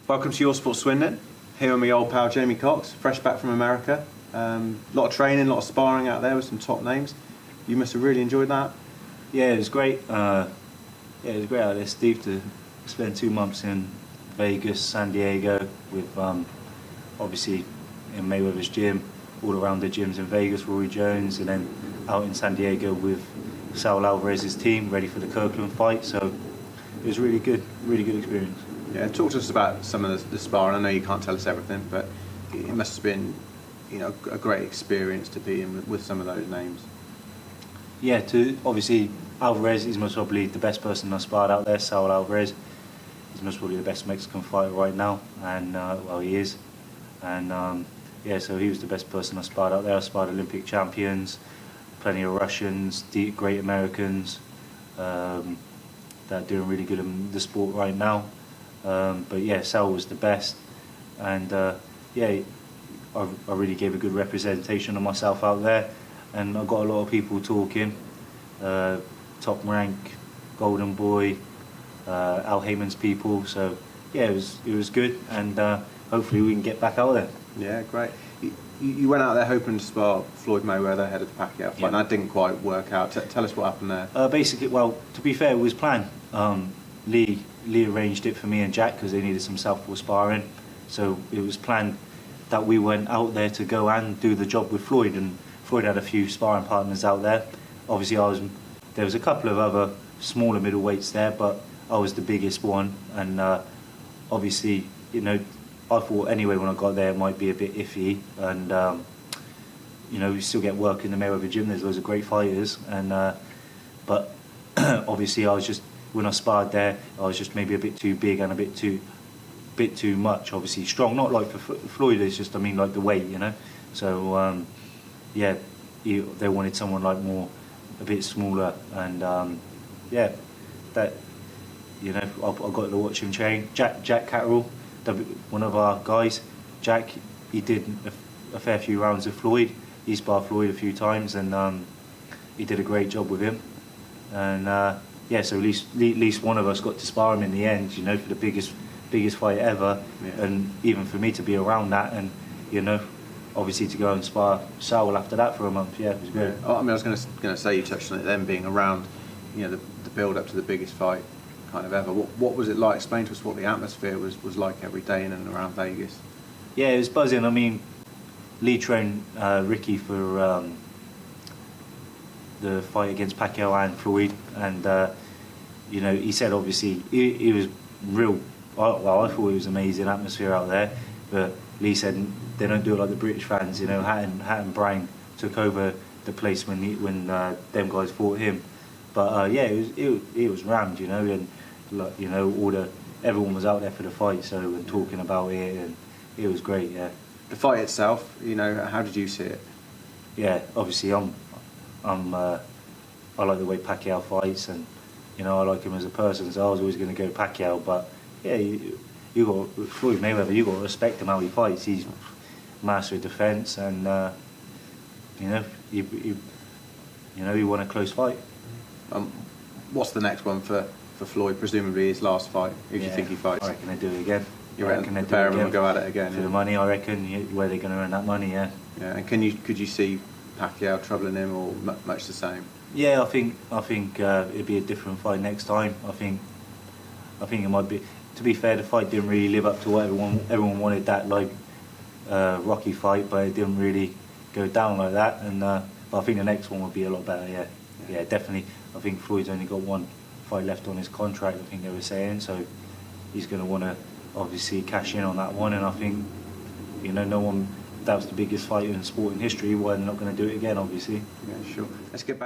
Welcome to Your Sport Swindon. Here with my old pal Jamie Cox, fresh back from America. A lot of training, a lot of sparring out there with some top names. You must have really enjoyed that. Yeah, it was great. It was great out there, Steve, to spend 2 months in Vegas, San Diego, with obviously in Mayweather's gym, all around the gyms in Vegas, Rory Jones, and then out in San Diego with Saul Alvarez's team, ready for the Kirkland fight. So it was really good experience. Yeah, talk to us about some of the sparring. I know you can't tell us everything, but it must have been, a great experience to be in with some of those names. Yeah, obviously Alvarez is most probably the best person I sparred out there. Saul Alvarez is most probably the best Mexican fighter right now, and he is. And so he was the best person I sparred out there. I sparred Olympic champions, plenty of Russians, great Americans that are doing really good in the sport right now. But yeah, Sal was the best, and I really gave a good representation of myself out there, and I got a lot of people talking. Top Rank, Golden Boy, Al Heyman's people. So yeah, it was good, and hopefully we can get back out there. Yeah, great. You went out there hoping to spar Floyd Mayweather ahead of the Pacquiao fight, and that didn't quite work out. Tell us what happened there. Basically, well, to be fair, it was planned. Lee arranged it for me and Jack because they needed some southpaw sparring. So it was planned that we went out there to go and do the job with Floyd, and Floyd had a few sparring partners out there. Obviously, there was a couple of other smaller middleweights there, but I was the biggest one, and obviously, I thought anyway when I got there it might be a bit iffy, and we still get work in the Mayweather gym. There's loads of great fighters, and but obviously when I sparred there, I was just maybe a bit too big and a bit too much. Obviously strong, not like for Floyd. It's just like the weight, So they wanted someone like a bit smaller, and I got to watch him train. Jack Catterall, one of our guys. Jack, he did a fair few rounds with Floyd. He sparred Floyd a few times, and he did a great job with him. And so at least one of us got to spar him in the end, for the biggest fight ever. Yeah. And even for me to be around that, and obviously to go and spar Saul after that for a month. Yeah, it was good. Yeah. I was going to say, you touched on it then, being around, the build up to the biggest fight kind of ever. What was it like? Explain to us what the atmosphere was like every day in and around Vegas. Yeah, it was buzzing. I mean, Lee trained Ricky for the fight against Pacquiao and Floyd, and he said obviously he was real. I thought it was amazing atmosphere out there, but Lee said they don't do it like the British fans. Hatton Bryan took over the place when them guys fought him, but it was rammed, and everyone was out there for the fight, so and talking about it, and it was great. Yeah. The fight itself, how did you see it? Yeah, obviously I like the way Pacquiao fights, and I like him as a person, so I was always going to go Pacquiao. But yeah, you got Floyd Mayweather, you got to respect him how he fights. He's master of defence, and he won a close fight. What's the next one for Floyd? Presumably his last fight. Who do you think he fights? I reckon they do it again. You reckon they pair him and go at it again? For the money, I reckon. Where they're going to earn that money, yeah. Yeah, and could you see Pacquiao troubling him, or much the same? Yeah, I think it'd be a different fight next time. I think it might be. To be fair, the fight didn't really live up to what everyone wanted. That Rocky fight, but it didn't really go down like that. And but I think the next one would be a lot better. Yeah, definitely. I think Floyd's only got one fight left on his contract, I think they were saying, so he's going to want to obviously cash in on that one. And I think no one. That was the biggest fight in sporting history. Why they're not going to do it again, obviously. Yeah, sure. Let's get back to